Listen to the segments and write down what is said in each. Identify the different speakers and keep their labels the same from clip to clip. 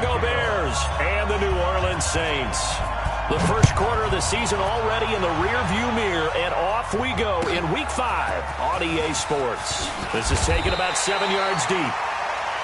Speaker 1: Chicago Bears and the New Orleans Saints. The first quarter of the season already in the rearview mirror, and off we go in Week 5 on EA Sports. This is taken about 7 yards deep.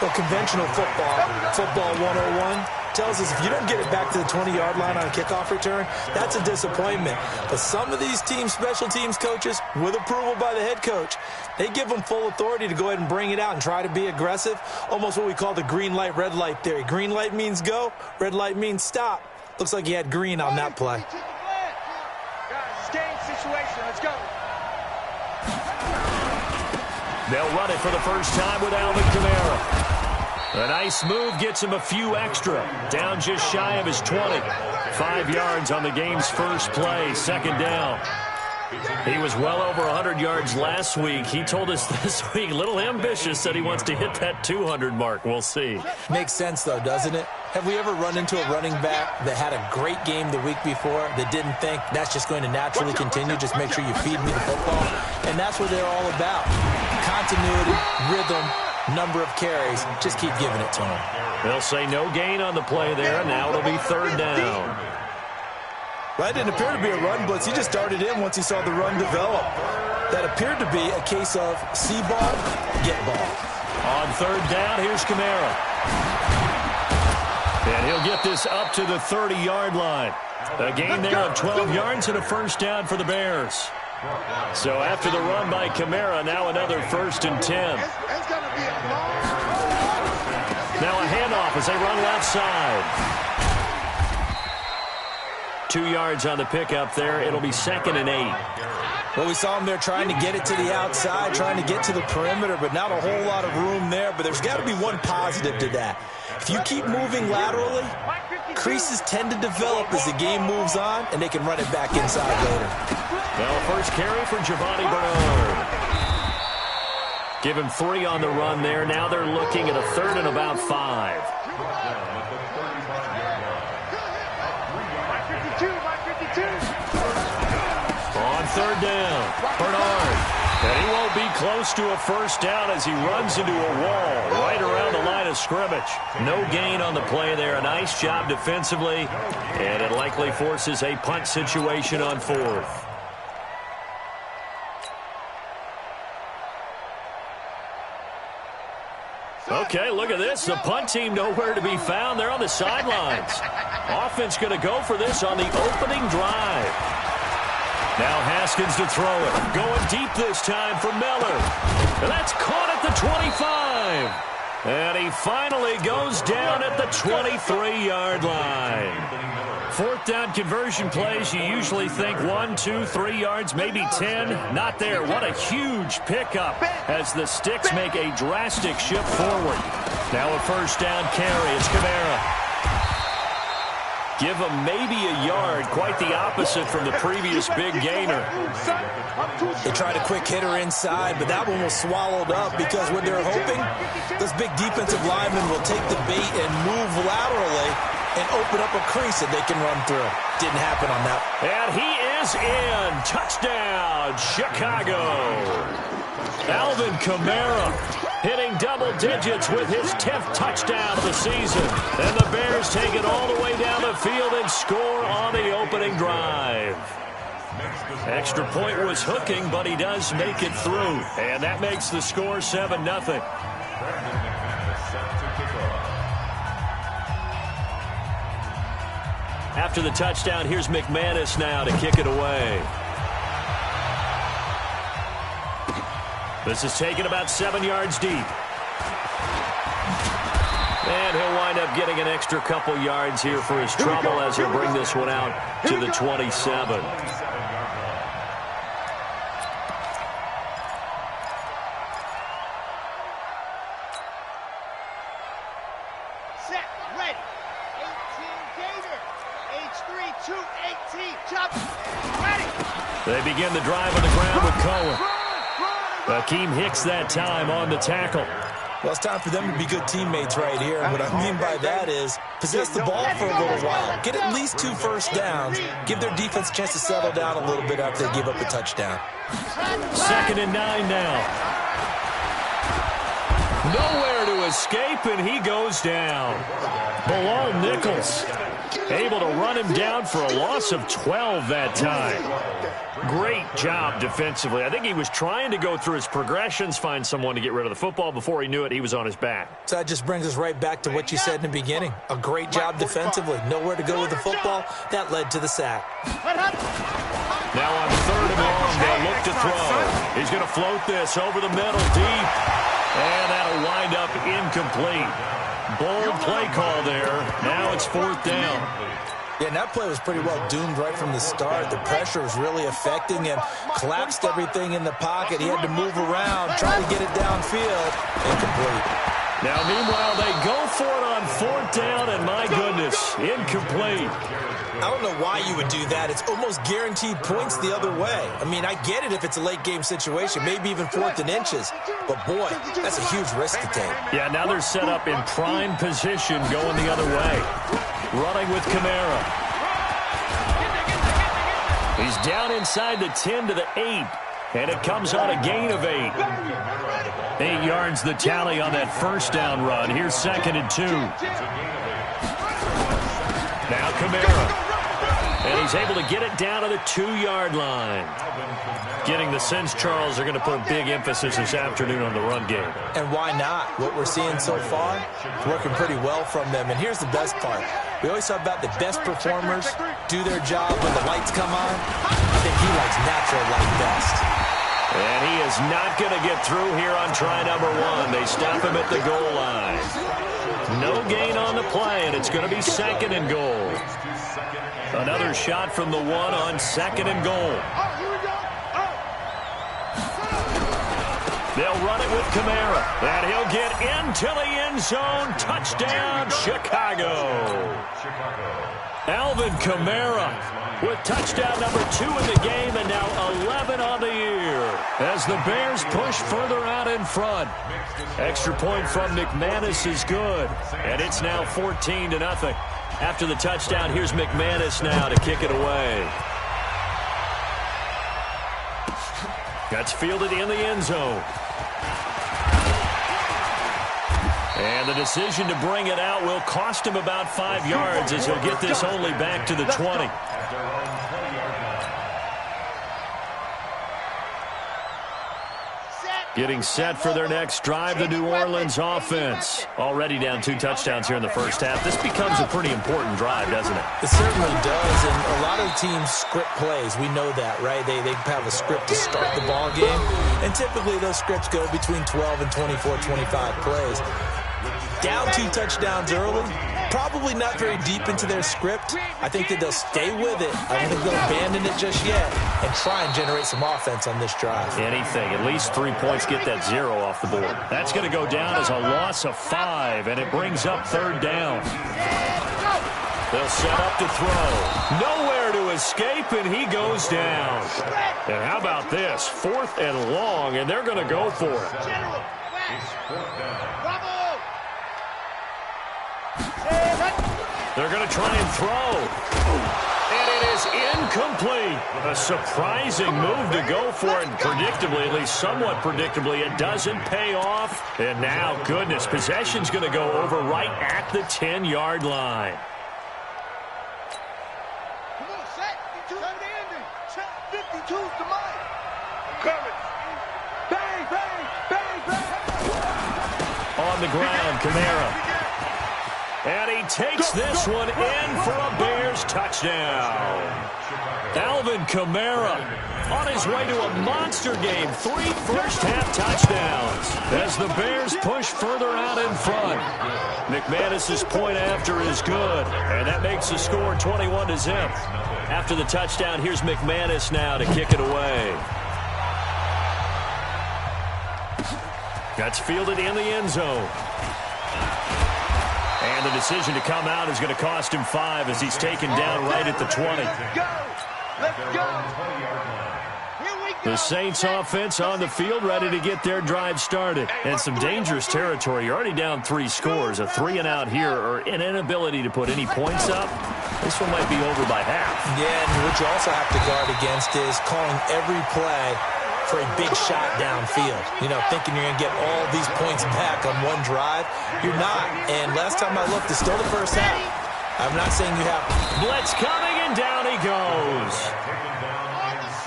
Speaker 2: Well, conventional football 101, tells us if you don't get it back to the 20-yard line on a kickoff return, that's a disappointment. But some of these special teams coaches, with approval by the head coach, they give them full authority to go ahead and bring it out and try to be aggressive, almost what we call the green light, red light theory. Green light means go, red light means stop. Looks like he had green on that play.
Speaker 3: Guys, game situation. Let's go.
Speaker 1: They'll run it for the first time with Alvin Kamara. A nice move gets him a few extra. Down just shy of his 20. 5 yards on the game's first play, second down. He was well over 100 yards last week. He told us this week, a little ambitious, said he wants to hit that 200 mark. We'll see.
Speaker 2: Makes sense, though, doesn't it? Have we ever run into a running back that had a great game the week before that didn't think that's just going to naturally continue? Just make sure you feed me the football. And that's what they're all about. Continuity, rhythm, number of carries. Just keep giving it to him.
Speaker 1: They'll say no gain on the play there. Now it'll be third down.
Speaker 2: That didn't appear to be a run blitz. He just darted in once he saw the run develop. That appeared to be a case of see ball, get ball.
Speaker 1: On third down, here's Kamara. And he'll get this up to the 30-yard line. A gain there of 12 yards and a first down for the Bears. So after the run by Kamara, now another 1st and 10. Now a handoff as they run left side. 2 yards on the pickup there. It'll be 2nd and 8.
Speaker 2: Well, we saw him there trying to get it to the outside, trying to get to the perimeter, but not a whole lot of room there. But there's got to be one positive to that. If you keep moving laterally, creases tend to develop as the game moves on, and they can run it back inside later.
Speaker 1: Well, first carry for Giovanni Bernard. Give him 3 on the run there. Now they're looking at a 3rd and about 5. On third down, Bernard. And he won't be close to a first down as he runs into a wall right around the line of scrimmage. No gain on the play there. A nice job defensively. And it likely forces a punt situation on 4th. Okay, look at this. The punt team nowhere to be found. They're on the sidelines. Offense going to go for this on the opening drive. Now Haskins to throw it. Going deep this time for Miller. And that's caught at the 25. And he finally goes down at the 23-yard line. 4th down conversion plays, you usually think 1, 2, 3 yards, maybe 10. Not there. What a huge pickup as the Sticks make a drastic shift forward. Now a first down carry. It's Kamara. Give him maybe a yard. Quite the opposite from the previous big gainer.
Speaker 2: They tried a quick hitter inside, but that one was swallowed up because when they're hoping, those big defensive linemen will take the bait and move laterally and open up a crease that they can run through. Didn't happen on that.
Speaker 1: And he is in. Touchdown, Chicago. Alvin Kamara hitting double digits with his 10th touchdown of the season. And the Bears take it all the way down the field and score on the opening drive. Extra point was hooking, but he does make it through. And that makes the score 7-0. After the touchdown, here's McManus now to kick it away. This is taken about 7 yards deep. And he'll wind up getting an extra couple yards here for his trouble as he'll bring this one out to the 27. They begin the drive on the ground with Cohen. Akeem Hicks that time on the tackle.
Speaker 2: Well, it's time for them to be good teammates right here. And what I mean by that is possess the ball for a little while. Get at least 2 first downs. Give their defense a chance to settle down a little bit after they give up a touchdown.
Speaker 1: 2nd and 9 now. Nowhere to escape, and he goes down. Below Nichols, able to run him down for a loss of 12 that time. Great job defensively. I think he was trying to go through his progressions, find someone to get rid of the football. Before he knew it, he was on his back.
Speaker 2: So that just brings us right back to what you said in the beginning. A great job defensively. Nowhere to go with the football. That led to the sack.
Speaker 1: Now on 3rd and long, they'll look to throw. He's going to float this over the middle deep. And that'll wind up incomplete. Bold play call there. Now it's 4th down.
Speaker 2: Yeah, and that play was pretty well doomed right from the start. The pressure was really affecting him. Collapsed everything in the pocket. He had to move around, try to get it downfield. Incomplete.
Speaker 1: Now, meanwhile, they go for it on 4th down, and my goodness, incomplete.
Speaker 2: I don't know why you would do that. It's almost guaranteed points the other way. I mean, I get it if it's a late-game situation, maybe even 4th and inches. But, boy, that's a huge risk to take.
Speaker 1: Yeah, now they're set up in prime position going the other way. Running with Kamara. He's down inside the 10 to the 8. And it comes on a gain of 8. 8 yards the tally on that 1st down run. Here's 2nd and 2. Now Kamara. And he's able to get it down to the 2-yard line. Getting the sense, Charles, are going to put a big emphasis this afternoon on the run game.
Speaker 2: And why not? What we're seeing so far, working pretty well from them. And here's the best part. We always talk about the best performers do their job when the lights come on. I think he likes natural light best.
Speaker 1: And he is not going to get through here on try number 1. They stop him at the goal line. No gain on the play, and it's going to be 2nd and goal. Another shot from the 1 on 2nd and goal. They'll run it with Kamara. And he'll get into the end zone. Touchdown, Chicago. Alvin Kamara with touchdown number 2 in the game, and now 11 on the year as the Bears push further out in front. Extra point from McManus is good, and it's now 14-0. After the touchdown, here's McManus now to kick it away. That's fielded in the end zone. And the decision to bring it out will cost him about 5 yards as he'll get this only back to the 20. Getting set for their next drive, the New Orleans offense. Already down 2 touchdowns here in the first half. This becomes a pretty important drive, doesn't it?
Speaker 2: It certainly does, and a lot of teams script plays. We know that, right? They have a script to start the ball game, and typically those scripts go between 12 and 24, 25 plays. Down 2 touchdowns early, probably not very deep into their script. I think that they'll stay with it. I don't think they'll abandon it just yet and try and generate some offense on this drive.
Speaker 1: Anything. At least 3 points, get that 0 off the board. That's going to go down as a loss of 5, and it brings up 3rd down. They'll set up to throw. Nowhere to escape, and he goes down. And how about this? 4th and long, and they're going to go for it. They're going to try and throw. And it is incomplete. A surprising move to go for it. Predictably, at least somewhat predictably, it doesn't pay off. And now, goodness, possession's going to go over right at the 10-yard line.
Speaker 3: Come on, set. 52 to the ending. Set. 52 to mine. Coverage. Bang, bang, bang, bang.
Speaker 1: On the ground, Kamara. And he takes this one in for a Bears touchdown. Alvin Kamara on his way to a monster game. 3 first-half touchdowns as the Bears push further out in front. McManus's point after is good, and that makes the score 21-0. After the touchdown, here's McManus now to kick it away. That's fielded in the end zone. And the decision to come out is going to cost him 5 as he's taken down right at the 20. The Saints offense on the field ready to get their drive started. And some dangerous territory. You're already down 3 scores. A 3-and-out here or an inability to put any points up. This one might be over by half.
Speaker 2: Yeah, and what you also have to guard against is calling every play for a big shot downfield. You know, thinking you're going to get all these points back on one drive. You're not. And last time I looked, it's still the first half. I'm not saying you have.
Speaker 1: Blitz coming, and down he goes.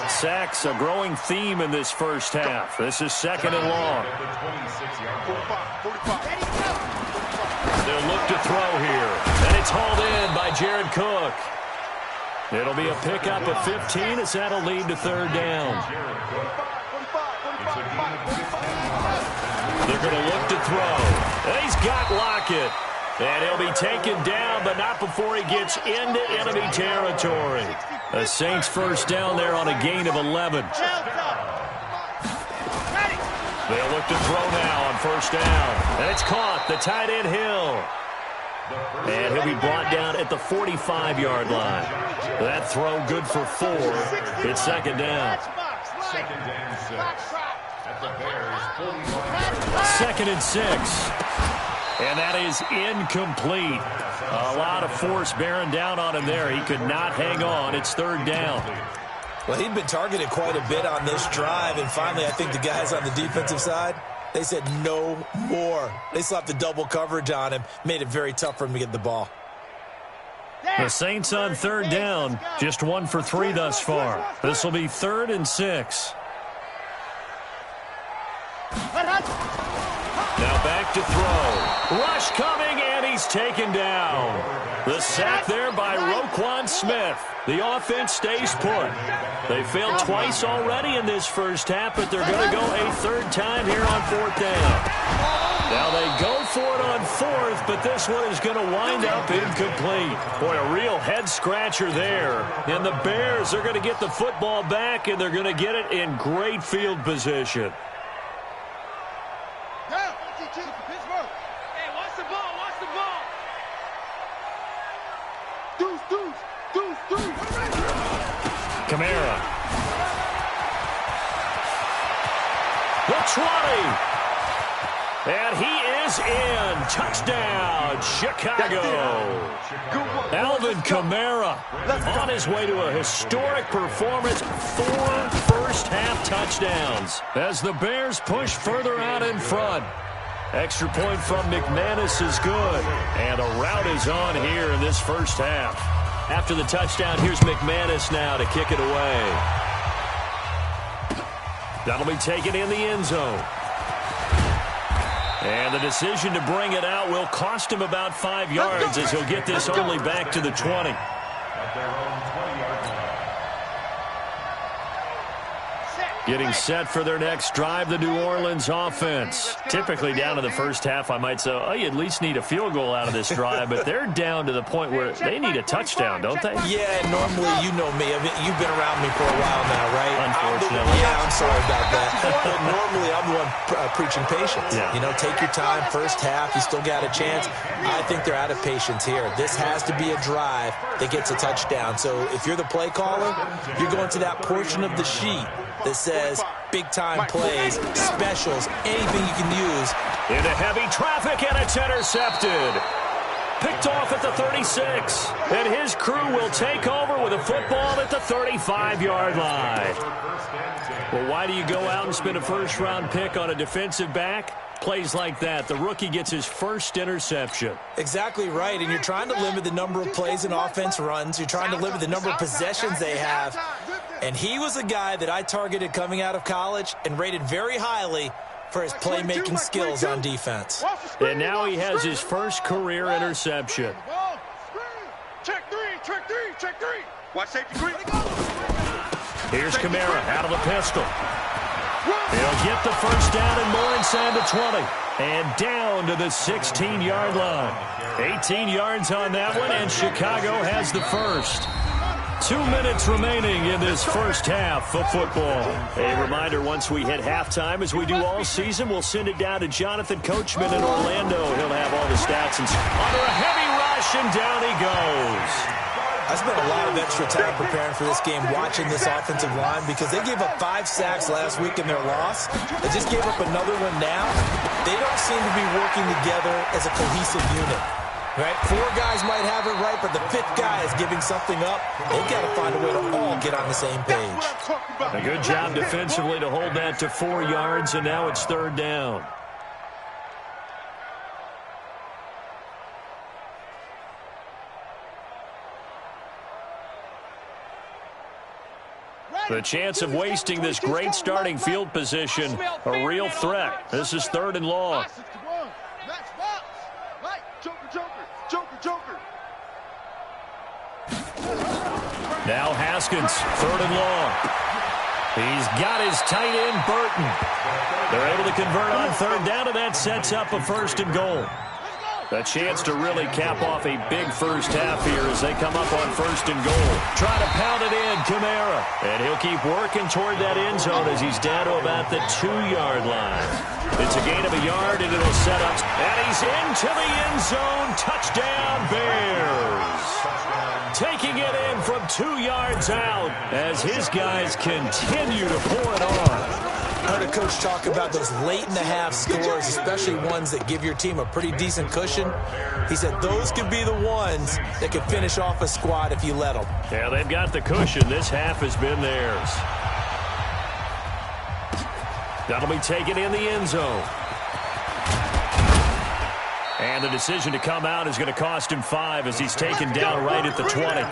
Speaker 1: Sacks, a growing theme in this first half. This is second and long. They'll look to throw here. And it's hauled in by Jared Cook. It'll be a pickup of 15 as that'll lead to third down. They're going to look to throw. And he's got Lockett. And he'll be taken down, but not before he gets into enemy territory. The Saints first down there on a gain of 11. They'll look to throw now on first down. And it's caught. The tight end Hill. And he'll be brought down at the 45-yard line. That throw good for 4. It's second down. Second and 6. And that is incomplete. A lot of force bearing down on him there. He could not hang on. It's third down.
Speaker 2: Well, he'd been targeted quite a bit on this drive, and finally I think the guys on the defensive side, they said no more. They slapped the double coverage on him, made it very tough for him to get the ball.
Speaker 1: The Saints on third down, just 1 for 3 thus far. This will be 3rd and 6. Now back to throw. Rush coming, and he's taken down. The sack there by Roquan Smith. The offense stays put. They failed twice already in this first half, but they're going to go a third time here on 4th down. Now they go for it on 4th, but this one is going to wind up incomplete. Boy, a real head-scratcher there. And the Bears are going to get the football back, and they're going to get it in great field position. Kamara. The 20. And he is in. Touchdown, Chicago. Alvin Kamara on his way to a historic performance. 4 first-half touchdowns as the Bears push further out in front. Extra point from McManus is good. And a rout is on here in this first half. After the touchdown, here's McManus now to kick it away. That'll be taken in the end zone. And the decision to bring it out will cost him about 5 yards as he'll get this only back to the 20. Getting set for their next drive, the New Orleans offense. Typically down in the first half, I might say, oh, you at least need a field goal out of this drive, but they're down to the point where they need a touchdown, don't they?
Speaker 2: Yeah, normally, you know me. I mean, you've been around me for a while now, right?
Speaker 1: Unfortunately.
Speaker 2: I'm sorry about that. But normally, I'm the one preaching patience.
Speaker 1: Yeah.
Speaker 2: You know, take your time, first half, you still got a chance. I think they're out of patience here. This has to be a drive that gets a touchdown. So if you're the play caller, you're going to that portion of the sheet that says big-time plays, specials, anything you can use.
Speaker 1: Into heavy traffic, and it's intercepted. Picked off at the 36. And his crew will take over with a football at the 35-yard line. Well, why do you go out and spend a first-round pick on a defensive back? Plays like that, the rookie gets his first interception.
Speaker 2: Exactly right, and you're trying to limit the number of plays an offense runs. You're trying to limit the number of possessions they have. And he was a guy that I targeted coming out of college and rated very highly for his playmaking skills on defense.
Speaker 1: And now he has his first career interception.
Speaker 3: Check three. Watch safety three.
Speaker 1: Here's Kamara out of the pistol. He'll get the first down and more inside the 20. And down to the 16-yard line. 18 yards on that one, and Chicago has the first. 2 minutes remaining in this first half of football. A reminder, once we hit halftime, as we do all season, we'll send it down to Jonathan Coachman in Orlando. He'll have all the stats. And under a heavy rush, and down he goes.
Speaker 2: I spent a lot of extra time preparing for this game, watching this offensive line, because they gave up 5 sacks last week in their loss. They just gave up another one now. They don't seem to be working together as a cohesive unit. Right? 4 guys might have it right, but the 5th guy is giving something up. They've got to find a way to all get on the same page.
Speaker 1: A good job defensively to hold that to 4 yards, and now it's 3rd down. The chance of wasting this great starting field position, a real threat. This is 3rd and long. Now Haskins, 3rd and long. He's got his tight end, Burton. They're able to convert on 3rd down, and that sets up a 1st and goal. A chance to really cap off a big first half here as they come up on 1st and goal. Try to pound it in, Kamara. And he'll keep working toward that end zone as he's down to about the 2-yard line. It's a gain of a yard, and it'll set up. And he's into the end zone. Touchdown, Bears. Taking it in from 2 yards out as his guys continue to pour it on.
Speaker 2: I heard a coach talk about those late-in-the-half scores, especially ones that give your team a pretty decent cushion. He said those could be the ones that could finish off a squad if you let them.
Speaker 1: Yeah, they've got the cushion. This half has been theirs. That'll be taken in the end zone. And the decision to come out is going to cost him 5 as he's taken down right at the 20.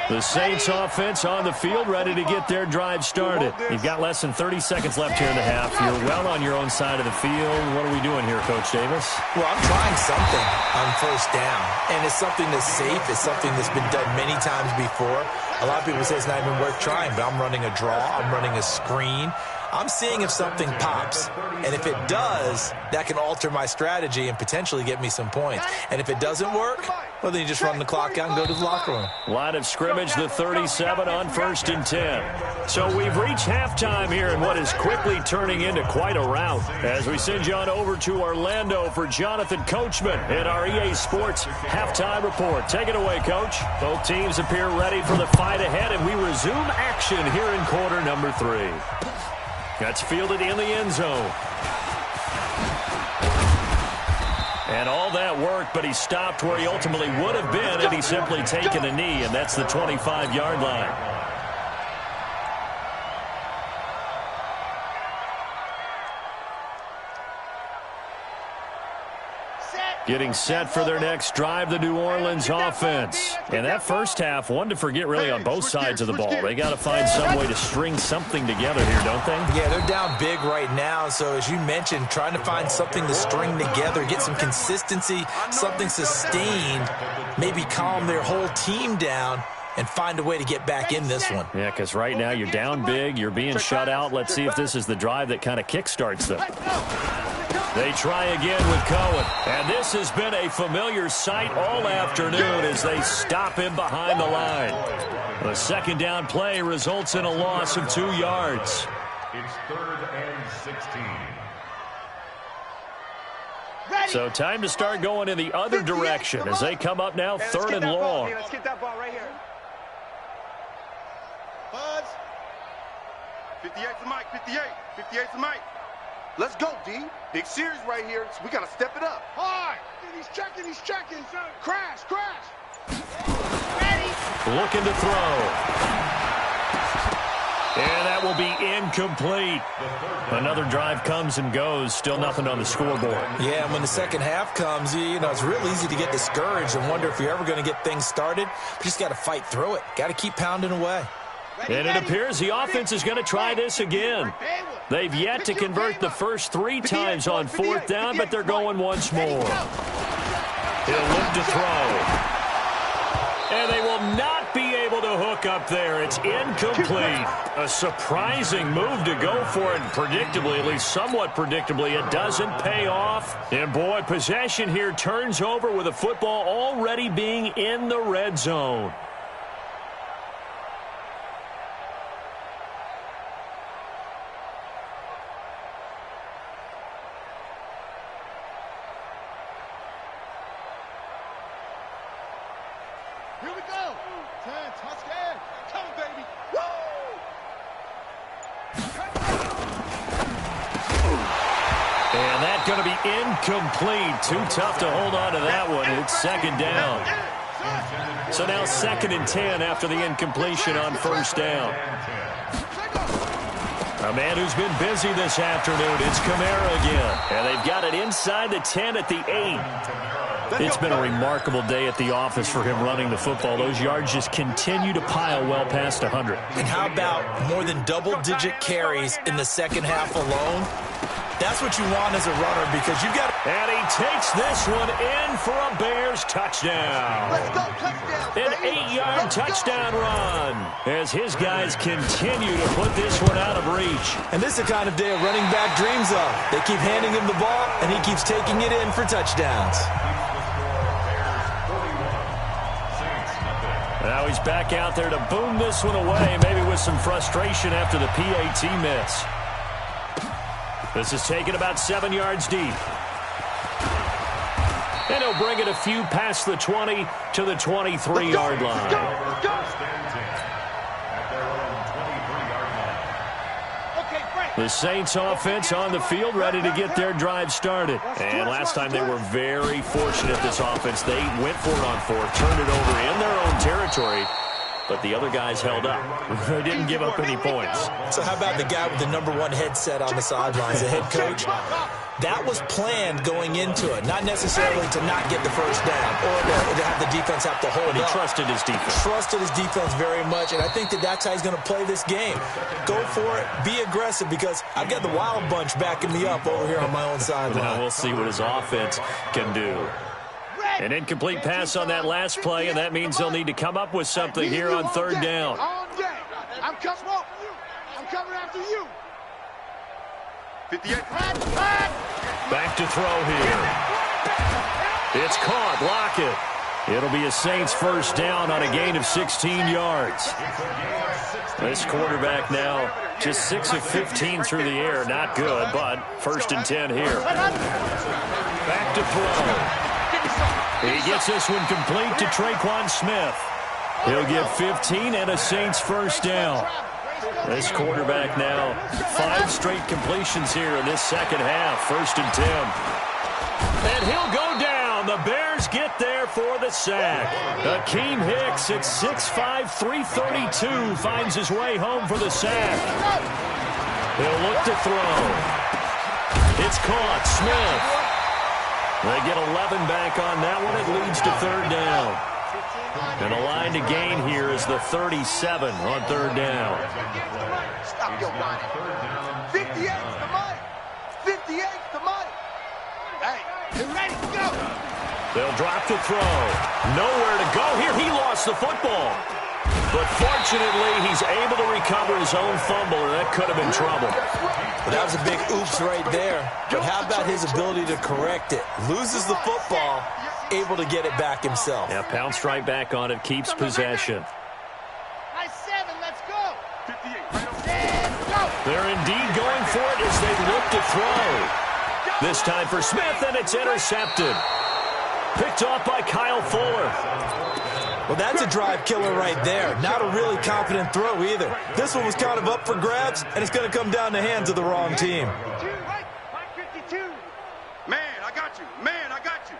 Speaker 1: The Saints offense on the field ready to get their drive started. You've got less than 30 seconds left here in the half. You're well on your own side of the field. What are we doing here, Coach Davis?
Speaker 2: Well, I'm trying something on 1st down. And it's something that's safe. It's something that's been done many times before. A lot of people say it's not even worth trying, but I'm running a draw. I'm running a screen. I'm seeing if something pops. And if it does, that can alter my strategy and potentially get me some points. And if it doesn't work, well, then you just run the clock out and go to the locker room.
Speaker 1: Line of scrimmage, the 37 on 1st and 10. So we've reached halftime here in what is quickly turning into quite a rout. As we send you on over to Orlando for Jonathan Coachman in our EA Sports Halftime Report. Take it away, Coach. Both teams appear ready for the fight ahead, and we resume action here in quarter number 3. That's fielded in the end zone. And all that work, but he stopped where he ultimately would have been had he simply taken a knee, and that's the 25-yard line. Getting set for their next drive, the New Orleans offense. And that first half, one to forget really on both sides of the ball. They got to find some way to string something together here, don't they?
Speaker 2: Yeah, they're down big right now. So as you mentioned, trying to find something to string together, get some consistency, something sustained, maybe calm their whole team down and find a way to get back in this one.
Speaker 1: Yeah, because right now you're down big, you're being shut out. Let's see if this is the drive that kind of kickstarts them. They try again with Cohen. And this has been a familiar sight all afternoon as they stop him behind the line. The 2nd down play results in a loss of 2 yards.
Speaker 4: It's 3rd and 16.
Speaker 1: So time to start going in the other direction as they come up now 3rd and long.
Speaker 3: Let's get that ball right here. Buzz. 58's the mic, 58. 58's the mic. Let's go, D. Big series right here. So we got to step it up. Hard. He's checking. Crash.
Speaker 1: Ready. Looking to throw. And that will be incomplete. Another drive comes and goes. Still nothing on the scoreboard.
Speaker 2: Yeah, and when the second half comes, you know, it's real easy to get discouraged and wonder if you're ever going to get things started. You just got to fight through it. Got to keep pounding away.
Speaker 1: And it appears the offense is going to try this again. They've yet to convert the first 3 times on 4th down, but they're going once more. He'll look to throw. And they will not be able to hook up there. It's incomplete. A surprising move to go for it. Predictably, at least somewhat predictably, it doesn't pay off. And boy, possession here turns over with the football already being in the red zone.
Speaker 3: Here we go. 10, touchdown. Come on, baby. Woo!
Speaker 1: And that's going to be incomplete. Too tough to hold on to that one. It's second down. So now 2nd and 10 after the incompletion on first down. A man who's been busy this afternoon, it's Kamara again. And they've got it inside the 10 at the 8. It's been a remarkable day at the office for him running the football. Those yards just continue to pile well past 100.
Speaker 2: And how about more than double-digit carries in the second half alone? That's what you want as a runner because you've got...
Speaker 1: And he takes this one in for a Bears touchdown.
Speaker 3: Let's go, touchdown.
Speaker 1: An 8-yard touchdown run as his guys continue to put this one out of reach.
Speaker 2: And this is the kind of day a running back dreams of. They keep handing him the ball, and he keeps taking it in for touchdowns.
Speaker 1: Now he's back out there to boom this one away, maybe with some frustration after the PAT miss. This is taken about 7 yards deep. And he'll bring it a few past the 20 to the 23-yard line. The Saints offense on the field ready to get their drive started. And last time they were very fortunate, this offense. They went for it on 4th, turned it over in their own territory. But the other guys held up. They didn't give up any points.
Speaker 2: So how about the guy with the #1 headset on the sidelines, the head coach? That was planned going into it, not necessarily to not get the first down or to have the defense have to hold
Speaker 1: But he
Speaker 2: up.
Speaker 1: trusted his defense.
Speaker 2: Trusted his defense very much, and I think that's how he's going to play this game. Go for it. Be aggressive because I've got the wild bunch backing me up over here on my own sideline.
Speaker 1: Now we'll see what his offense can do. An incomplete pass on that last play, and that means they'll need to come up with something here on 3rd down.
Speaker 3: I'm coming after you. 58.
Speaker 1: Back to throw here. It's caught. Lockett. It'll be a Saints first down on a gain of 16 yards. This quarterback now just 6 of 15 through the air. Not good, but 1st and 10 here. Back to throw. He gets this one complete to Traquan Smith. He'll get 15 and a Saints first down. This quarterback now 5 straight completions here in this second half. 1st and 10. And he'll go down. The Bears get there for the sack. Akeem Hicks at 6'5", 332 finds his way home for the sack. He'll look to throw. It's caught. Smith. They get 11 back on that one. It leads to 3rd down. And a line to gain here is the 37 on 3rd down.
Speaker 3: Stop your running. 58's the mic. 58's the mic. Hey, you ready to go?
Speaker 1: They'll drop the throw. Nowhere to go here. He lost the football. But fortunately, he's able to recover his own fumble, or that could have been trouble.
Speaker 2: But that was a big oops right there. But how about his ability to correct it? Loses the football, able to get it back himself.
Speaker 1: Yeah, pounced right back on it, keeps possession.
Speaker 3: High 7, let's go. 58.
Speaker 1: They're indeed going for it as they look to throw. This time for Smith, and it's intercepted. Picked off by Kyle Fuller.
Speaker 2: Well, that's a drive killer right there. Not a really confident throw either. This one was kind of up for grabs, and it's going to come down the hands of the wrong team.
Speaker 3: 52. Man, I got you. Man, I got you.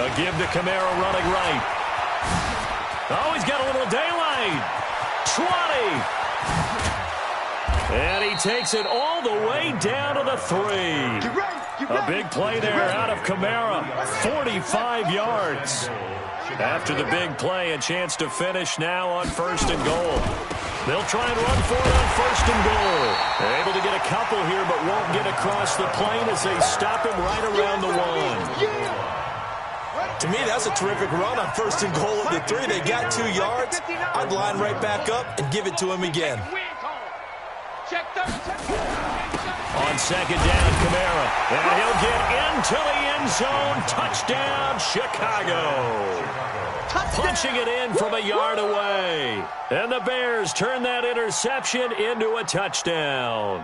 Speaker 1: A give to Kamara running right. Oh, he's got a little daylight. 20. And he takes it all the way down to the 3. A big play there out of Kamara. 45 yards. After the big play, a chance to finish now on 1st and goal. They'll try and run for it on 1st and goal. They're able to get a couple here, but won't get across the plane as they stop him right around the 1.
Speaker 2: To me, that's a terrific run on 1st and goal at the 3. They got 2 yards. I'd line right back up and give it to him again.
Speaker 1: On 2nd down, Kamara. And he'll get into the end zone. Touchdown, Chicago. Punching it in from a yard away. And the Bears turn that interception into a touchdown.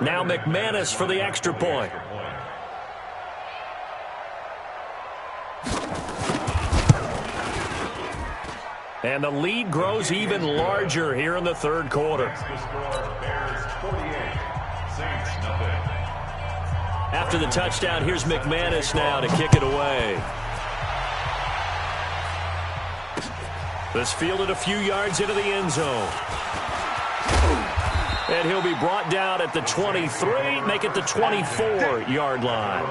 Speaker 1: Now McManus for the extra point. And the lead grows even larger here in the third quarter. After the touchdown, here's McManus now to kick it away. This fielded a few yards into the end zone. And he'll be brought down at the 23, make it the 24-yard line.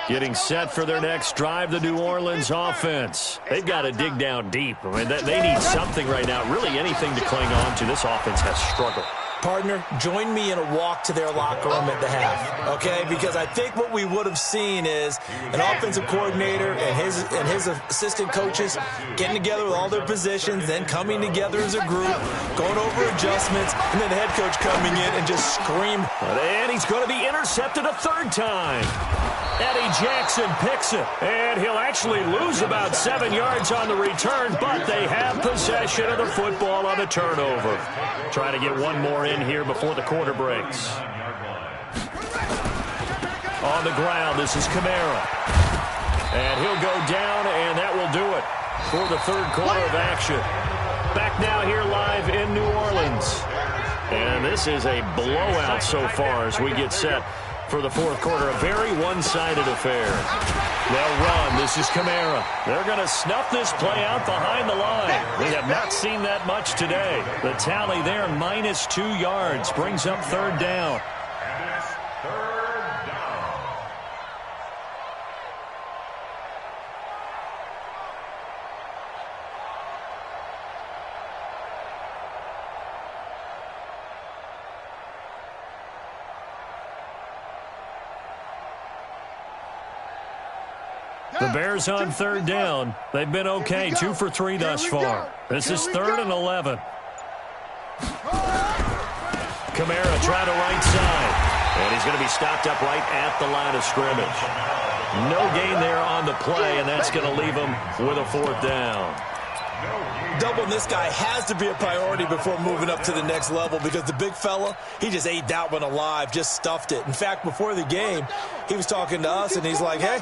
Speaker 1: Getting set for their next drive, the New Orleans offense. They've got to dig down deep. I mean, they need something right now, really anything to cling on to. This offense has struggled.
Speaker 2: Partner, join me in a walk to their locker room at the half, okay? Because I think what we would have seen is an offensive coordinator and his assistant coaches getting together with all their positions, then coming together as a group, going over adjustments, and then the head coach coming in and just screaming.
Speaker 1: And he's going to be intercepted a third time. Eddie Jackson picks it, and he'll actually lose about 7 yards on the return, but they have possession of the football on the turnover. Trying to get one more in here before the quarter breaks. On the ground, this is Kamara. And he'll go down, and that will do it for the third quarter of action. Back now here live in New Orleans. And this is a blowout so far as we get set for the fourth quarter. A very one-sided affair. They'll run. This is Kamara. They're going to snuff this play out behind the line. We have not seen that much today. The tally there, -2 yards, brings up third down.
Speaker 4: And it's third down.
Speaker 1: The Bears on third down. They've been okay, 2 for 3 thus far. This is 3rd and 11. Kamara trying to right side. And he's going to be stopped up right at the line of scrimmage. No gain there on the play, and that's going to leave him with a fourth down.
Speaker 2: Doubling this guy has to be a priority before moving up to the next level, because the big fella, he just ate that one alive, just stuffed it. In fact, before the game, he was talking to us, and he's like, hey,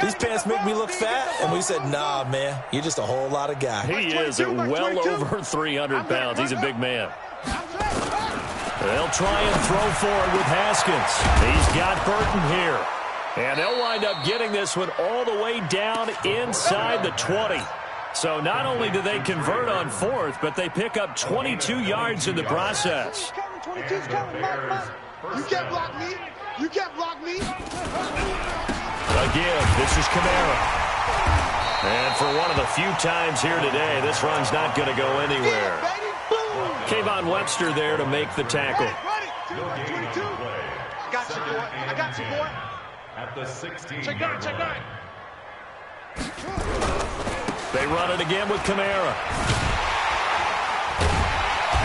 Speaker 2: these pants make me look fat. And we said, nah, man, you're just a whole lot of guy.
Speaker 1: He is at well over 300 pounds. He's a big man. They'll try and throw forward with Haskins. He's got Burton here. And they'll wind up getting this one all the way down inside the 20. So not only do they convert on fourth, but they pick up 22 yards in the process.
Speaker 3: 22's coming, Mike. You can't block me. You can't block me.
Speaker 1: Again, this is Kamara. And for one of the few times here today, this run's not going to go anywhere. Kayvon Webster there to make the tackle.
Speaker 3: I got you, boy. I got you, boy.
Speaker 4: At the 16.
Speaker 3: Check that.
Speaker 1: They run it again with Kamara.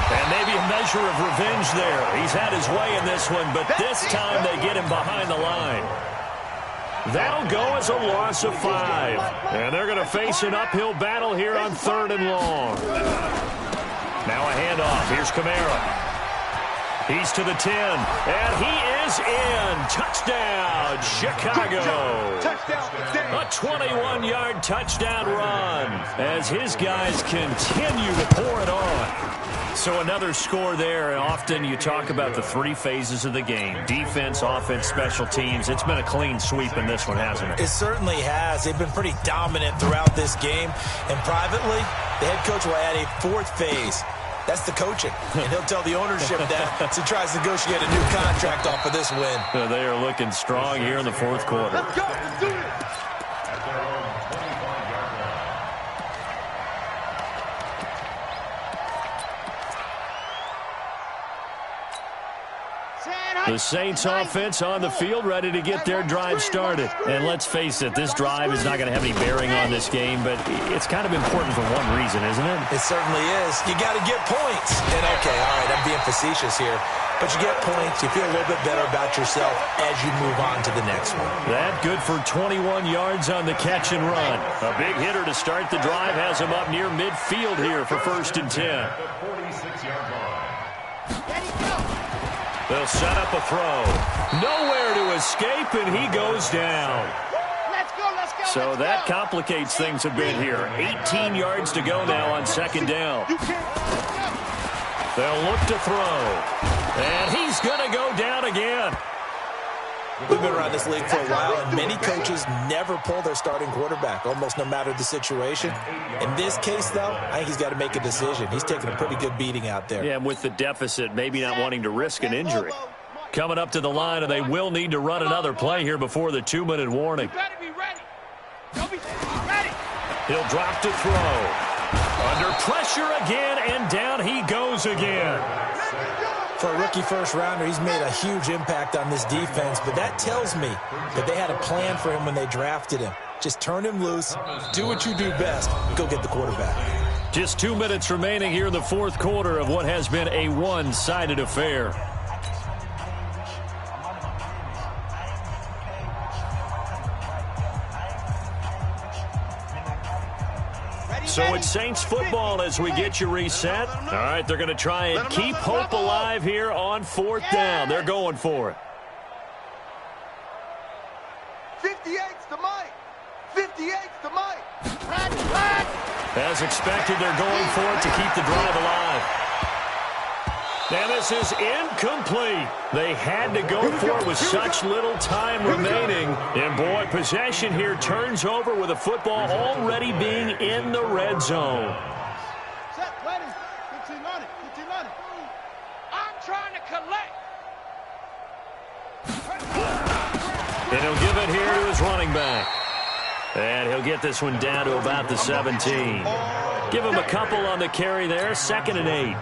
Speaker 1: And maybe a measure of revenge there. He's had his way in this one, but this time they get him behind the line. That'll go as a loss of 5. And they're going to face an uphill battle here on 3rd and long. Now a handoff. Here's Kamara. He's to the 10. And he is in. Touchdown, Chicago. A 21-yard touchdown run as his guys continue to pour it on. So another score there. And often you talk about the 3 phases of the game. Defense, offense, special teams. It's been a clean sweep in this one, hasn't it?
Speaker 2: It certainly has. They've been pretty dominant throughout this game. And privately, the head coach will add a 4th phase. That's the coaching. And he'll tell the ownership that as he tries to negotiate a new contract off of this win.
Speaker 1: They are looking strong here in the fourth quarter.
Speaker 3: Let's go. Let's do this.
Speaker 4: At their own 25-yard line.
Speaker 1: The Saints offense on the field, ready to get their drive started. And let's face it, this drive is not going to have any bearing on this game, but it's kind of important for one reason, isn't it?
Speaker 2: It certainly is. You got to get points. And okay, all right, I'm being facetious here. But you get points, you feel a little bit better about yourself as you move on to the next one.
Speaker 1: That good for 21 yards on the catch and run. A big hitter to start the drive has him up near midfield here for 1st and 10. They'll set up a throw. Nowhere to escape, and he goes down. So that complicates things a bit here. 18 yards to go now on second down. They'll look to throw. And he's going to go down again.
Speaker 2: We've been around this league for a while, and many coaches never pull their starting quarterback, almost no matter the situation. In this case, though, I think he's got to make a decision. He's taking a pretty good beating out there.
Speaker 1: Yeah, and with the deficit, maybe not wanting to risk an injury. Coming up to the line, and they will need to run another play here before the 2-minute warning. He'll drop to throw. Under pressure again, and down he goes again.
Speaker 2: For a rookie first-rounder, he's made a huge impact on this defense, but that tells me that they had a plan for him when they drafted him. Just turn him loose, do what you do best, go get the quarterback.
Speaker 1: Just 2 minutes remaining here in the fourth quarter of what has been a one-sided affair. So it's Saints football as we get you reset. All right, they're going to try and keep hope alive here on fourth down. They're going for it.
Speaker 3: 58's the mic. 58's the mic.
Speaker 1: As expected, they're going for it to keep the drive alive. And this is incomplete. They had to go for it with such little time remaining. And, boy, possession here turns over with the football already being in the red zone.
Speaker 5: Set, ready. 15 on it. 15 on it. I'm trying to collect.
Speaker 1: And he'll give it here to his running back. And he'll get this one down to about the 17. Give him a couple on the carry there. 2nd and 8.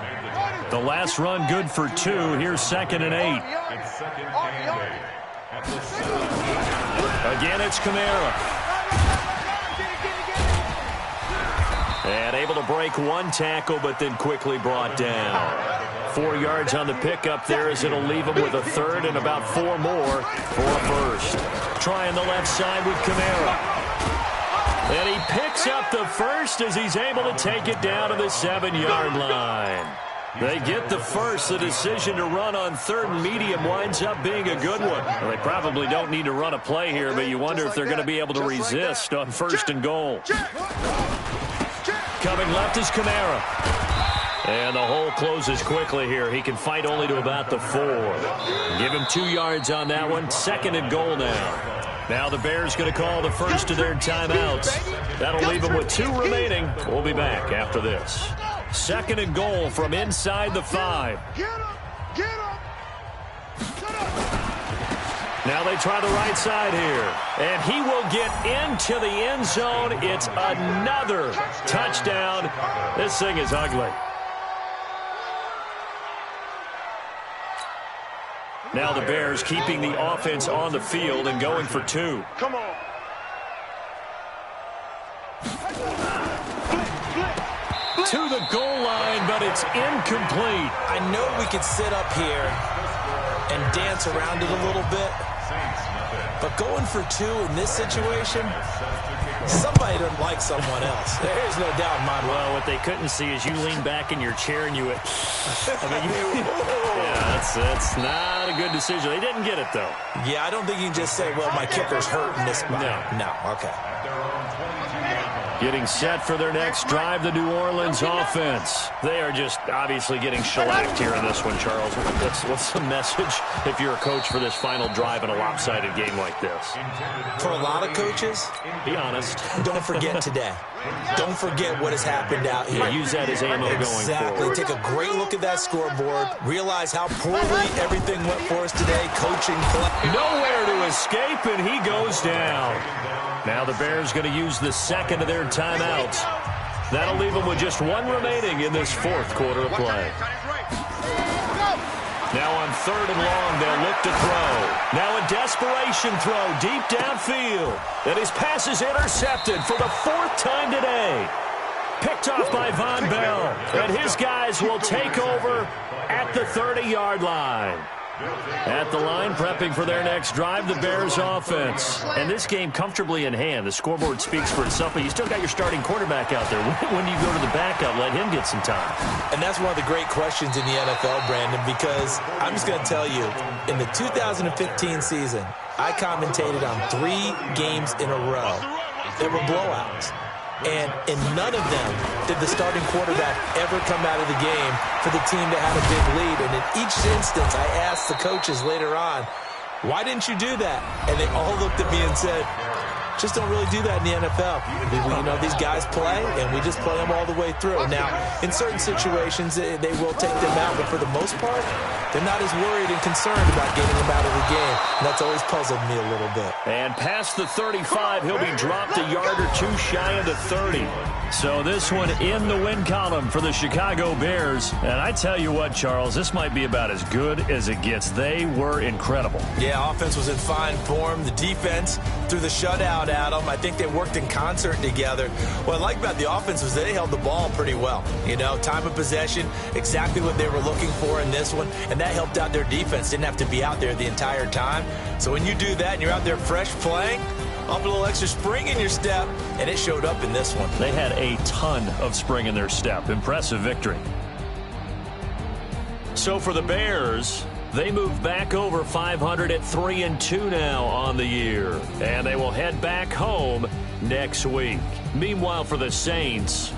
Speaker 1: The last run good for 2. Here's 2nd and 8. Again, it's Kamara. And able to break one tackle, but then quickly brought down. 4 yards on the pickup there as it'll leave him with a third and about 4 more for a first. Trying the left side with Kamara. And he picks up the first as he's able to take it down to the 7-yard line. They get the first. The decision to run on 3rd and medium winds up being a good one. Well, they probably don't need to run a play here, but you wonder if they're going to be able to resist on 1st and goal. Coming left is Kamara. And the hole closes quickly here. He can fight only to about the 4. Give him 2 yards on that one. 2nd and goal now. Now the Bears going to call the first of their timeouts. That'll leave them with 2 remaining. We'll be back after this. 2nd and goal from inside the 5. Now they try the right side here. And he will get into the end zone. It's another touchdown. This thing is ugly. Now the Bears keeping the offense on the field and going for 2.
Speaker 3: Come on.
Speaker 1: To the goal line, but it's incomplete.
Speaker 2: I know we could sit up here and dance around it a little bit, but going for 2 in this situation, somebody doesn't like someone else. There's no doubt in my mind.
Speaker 1: Well, what they couldn't see is you lean back in your chair and you went, yeah, that's not a good decision. They didn't get it, though.
Speaker 2: Yeah, I don't think you can just say, well, my kicker's hurt in this spot. No, okay.
Speaker 1: Getting set for their next drive, the New Orleans offense. They are just obviously getting shellacked here in this one, Charles. What's the message if you're a coach for this final drive in a lopsided game like this?
Speaker 2: For a lot of coaches,
Speaker 1: be honest.
Speaker 2: Don't forget today. Don't forget what has happened out here.
Speaker 1: Yeah, use that as ammo going forward.
Speaker 2: Exactly. Take a great look at that scoreboard. Realize how poorly everything went for us today. Coaching.
Speaker 1: Nowhere to escape, and he goes down. Now the Bears going to use the 2nd of their timeouts. That'll leave them with just 1 remaining in this 4th quarter of play. Now on 3rd and long, they'll look to throw. Now a desperation throw deep downfield. And his pass is intercepted for the 4th time today. Picked off by Von Bell. And his guys will take over at the 30-yard line. At the line, prepping for their next drive, the Bears offense. And this game comfortably in hand. The scoreboard speaks for itself, but you still got your starting quarterback out there. When do you go to the backup, let him get some time?
Speaker 2: And that's one of the great questions in the NFL, Brandon, because I'm just going to tell you, in the 2015 season, I commentated on 3 games in a row that were blowouts. And in none of them did the starting quarterback ever come out of the game for the team that had a big lead. And in each instance, I asked the coaches later on, why didn't you do that? And they all looked at me and said, just don't really do that in the NFL. You know, these guys play, and we just play them all the way through. Now, in certain situations, they will take them out, but for the most part, they're not as worried and concerned about getting them out of the game. And that's always puzzled me a little bit.
Speaker 1: And past the 35, he'll be dropped a yard or two shy of the 30. So this one in the win column for the Chicago Bears. And I tell you what, Charles, this might be about as good as it gets. They were incredible.
Speaker 2: Yeah, offense was in fine form. The defense threw the shutout at them. I think they worked in concert together. What I like about the offense was they held the ball pretty well. You know, time of possession, exactly what they were looking for in this one. And that helped out their defense. Didn't have to be out there the entire time. So when you do that and you're out there fresh playing, up a little extra spring in your step, and it showed up in this one.
Speaker 1: They had a ton of spring in their step. Impressive victory. So for the Bears, they move back over 500 at 3-2 now on the year. And they will head back home next week. Meanwhile, for the Saints,